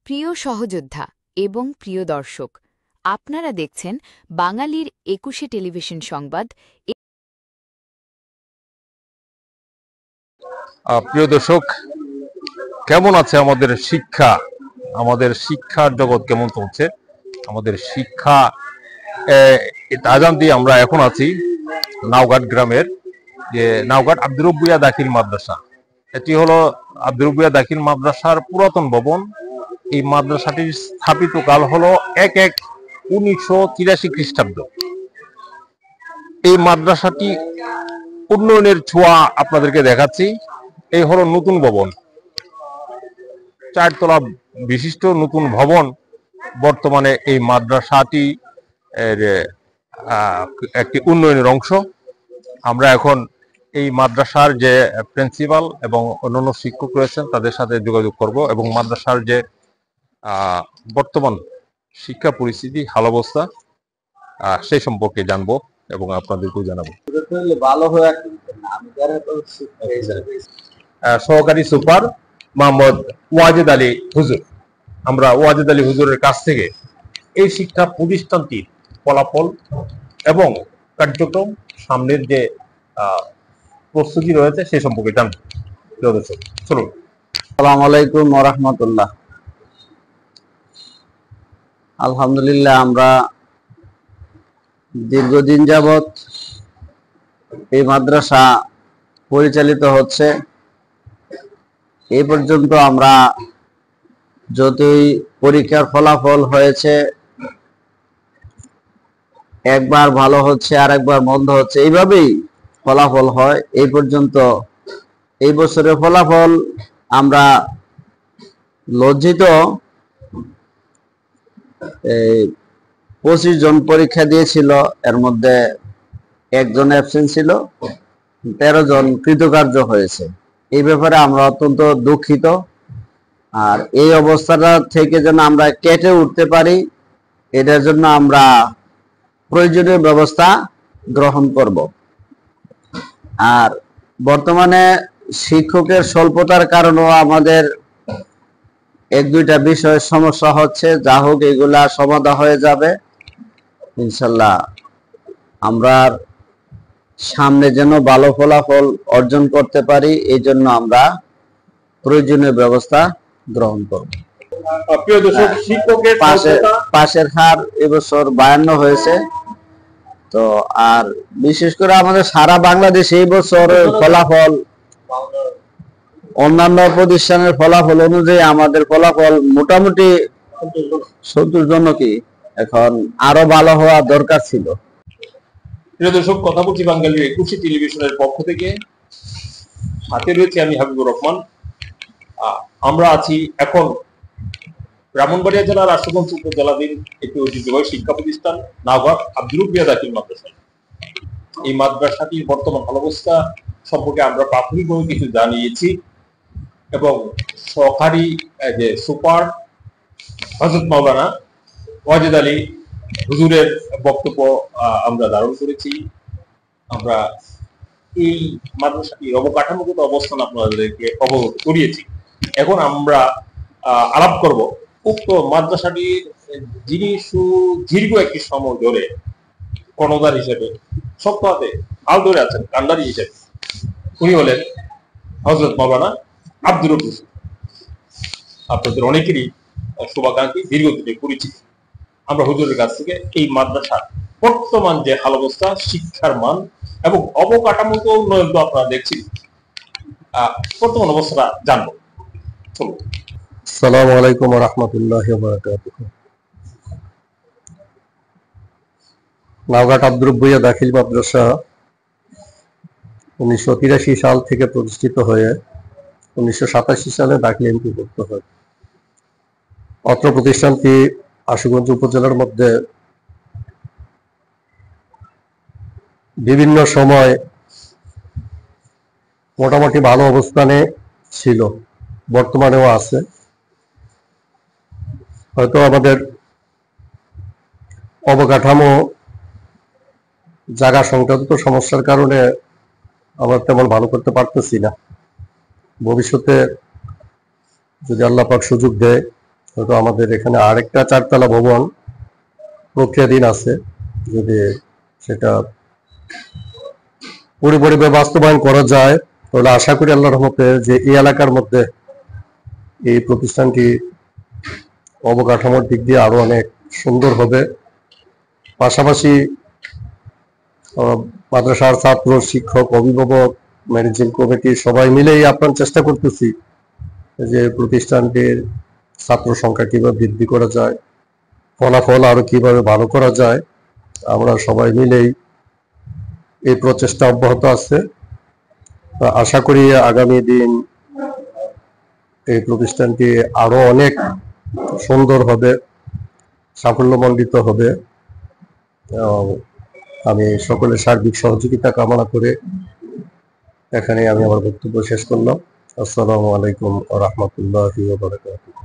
প্রিয় সহযোদ্ধা এবং প্রিয় দর্শক, আপনারা দেখছেন বাঙালির ২১শে টেলিভিশন সংবাদ। প্রিয় দর্শক, কেমন আছে আমাদের শিক্ষা? আমাদের শিক্ষার জগৎ কেমন চলছে? আমাদের শিক্ষা তা জানতে আমরা এখন আছি নাওঘাট গ্রামের যে নাওঘাট আব্দুর রব্বু ভূঁইয়া দাখিল মাদ্রাসা। এটি হলো আব্দুর রব্বু ভূঁইয়া দাখিল মাদ্রাসার পুরাতন ভবন। এই মাদ্রাসাটির স্থাপিত কাল হলো ১/১/১৯৮৩ খ্রিস্টাব্দ। এই মাদ্রাসাটি উন্নয়নের ছোঁয়া আপনাদেরকে দেখাচ্ছি। এই হলো নতুন ভবন, ৪ তলা বিশিষ্ট নতুন ভবন। বর্তমানে এই মাদ্রাসাটি একটি উন্নয়নের অংশ। আমরা এখন এই মাদ্রাসার যে প্রিন্সিপাল এবং অন্যান্য শিক্ষক রয়েছেন তাদের সাথে যোগাযোগ করব এবং মাদ্রাসার যে বর্তমান শিক্ষা পরিস্থিতি, হাল অবস্থা সেই সম্পর্কে জানবো এবং আপনাদেরকেও জানাবো। সহকারী সুপার মোহাম্মদ ওয়াজেদ আলী হুজুর, আমরা ওয়াজেদ আলী হুজুরের কাছ থেকে এই শিক্ষা প্রতিষ্ঠানটির ফলাফল এবং কার্যক্রম, সামনের যে প্রস্তুতি রয়েছে সে সম্পর্কে জানবো। চলুন। আসসালামু আলাইকুম ওয়া রাহমাতুল্লাহ। আলহামদুলিল্লাহ, আমরা দীর্ঘদিন যাবৎ এই মাদ্রাসা পরিচালিত হচ্ছে। এই পর্যন্ত আমরা যতই পরীক্ষার ফলাফল হয়েছে, একবার ভালো হচ্ছে আর একবার মন্দ হচ্ছে, এইভাবেই ফলাফল হয়। এই পর্যন্ত এই বছরের ফলাফল আমরা লজ্জিত। 25 জন পরীক্ষা দিয়েছিল, এর মধ্যে একজন অ্যাবসেন্ট ছিল, 13 জন কৃতকার্য হয়েছে। এই ব্যাপারে আমরা অত্যন্ত দুঃখিত। আর এই অবস্থাটা থেকে যেন আমরা কেটে উঠতে পারি, এটার জন্য আমরা প্রয়োজনীয় ব্যবস্থা গ্রহণ করব। আর বর্তমানে শিক্ষকের স্বল্পতার কারণেও আমাদের 1-2টা বিষয়ে সমস্যা হচ্ছে। যা হোক, এগুলা সমাধান হয়ে যাবে ইনশাল্লাহ। আমরা সামনে যেন ভালো ফলাফল অর্জন করতে পারি, এই জন্য আমরা প্রয়োজনীয় ব্যবস্থা গ্রহণ করব। প্রিয় দর্শক, শিক্ষকের পাশের হার এবছর 52 হয়েছে। তো আর বিশেষ করে আমাদের সারা বাংলাদেশে এই বছর ফলাফল অন্যান্য প্রতিষ্ঠানের ফলাফল অনুযায়ী আমাদের ফলাফল মোটামুটি সন্তোষজনকই। এখন আরো ভালো হওয়া দরকার ছিল। প্রিয় দর্শক, কথা বলছি বাঙালির ২১শে টেলিভিশনের পক্ষ থেকে। সাথে রয়েছে আমি হাবিবুর রহমান। আমরা আছি এখন ব্রাহ্মণবাড়িয়া জেলার আশুগঞ্জ উপজেলাধীন একটি ঐতিহ্যবাহী শিক্ষা প্রতিষ্ঠান নাওঘাট আব্দুর রব্বু ভূঁইয়া দাখিল মাদ্রাসা। এই মাদ্রাসাটির বর্তমান অবস্থা সম্পর্কে আমরা প্রাথমিকভাবে কিছু জানিয়েছি এবং সহকারী যে সুপার হযরত মাওলানা ওয়াজেদ আলী হুজুরের বক্তব্য আমরা ধারণ করেছি। আমরা এই মাদ্রাসাটির অবকাঠামোগত অবস্থান আপনাদেরকে অবগত করিয়েছি। এখন আমরা আলাপ করব উক্ত মাদ্রাসাটির যিনি দীর্ঘ একটি সময় ধরে কর্ণধার হিসেবে শক্ত হাতে হাল ধরে আছেন, কান্ডারি হিসেবে, উনি হলেন হযরত মাওলানা আব্দুর রব্বু। আপনাদের অনেকেরই শুভাকাঙ্ক্ষী, দীর্ঘদিনের পরিচিত। আমরা হুজুরের কাছ থেকে এই মাদ্রাসার বর্তমান যে হাল অবস্থা, শিক্ষার মান এবং অবকাঠামোগত উন্নয়ন তো আপনারা দেখছি, বর্তমান অবস্থাটা জানবো। চলুন। আসসালামু আলাইকুম ওয়া রাহমাতুল্লাহি ওয়া বারাকাতুহু। নাওঘাট আব্দুর রব্বু ভূঁইয়া দাখিল মাদ্রাসা 1983 সাল থেকে প্রতিষ্ঠিত হয়ে 1987 সালে দাখিল এন্ট্রিভুক্ত হয়। অত্র প্রতিষ্ঠানটি আশুগঞ্জ উপজেলার মধ্যে বিভিন্ন সময় মোটামুটি ভালো অবস্থানে ছিল, বর্তমানেও আছে। হয়তো আমাদের অবকাঠামো, জায়গা সংক্রান্ত সমস্যার কারণে আমরা তেমন ভালো করতে পারতেছি না। ভবিষ্যতে যদি আল্লাহ পাক সুযোগ দেয়, হয়তো আমাদের এখানে আরেকটা 4 তলা ভবন প্রক্রিয়াধীন আছে, যদি সেটা পুরোপুরিভাবে বাস্তবায়ন করা যায় তাহলে আশা করি আল্লাহর রহমতে যে এই এলাকার মধ্যে এই প্রতিষ্ঠানটি অবকাঠামোর দিক দিয়ে আরো অনেক সুন্দর হবে। পাশাপাশি মাদ্রাসার ছাত্র, শিক্ষক, অভিভাবক, ম্যানেজিং কমিটি সবাই মিলেই আপ্রাণ চেষ্টা করতেছি যে প্রতিষ্ঠানটির ছাত্র সংখ্যা কিভাবে বৃদ্ধি করা যায়, ফলাফল আরো কিভাবে ভালো করা যায়। আমরা সবাই মিলেই এই প্রচেষ্টা অব্যাহত আছে। আশা করি আগামী দিন এই প্রতিষ্ঠানটি আরো অনেক সুন্দর হবে, সাফল্যমণ্ডিত হবে। আমি সকলের সার্বিক সহযোগিতা কামনা করে এখানে আমি আমার বক্তব্য শেষ করলাম। আসসালামু আলাইকুম ওয়া রাহমাতুল্লাহি ওয়া বারাকাতুহু।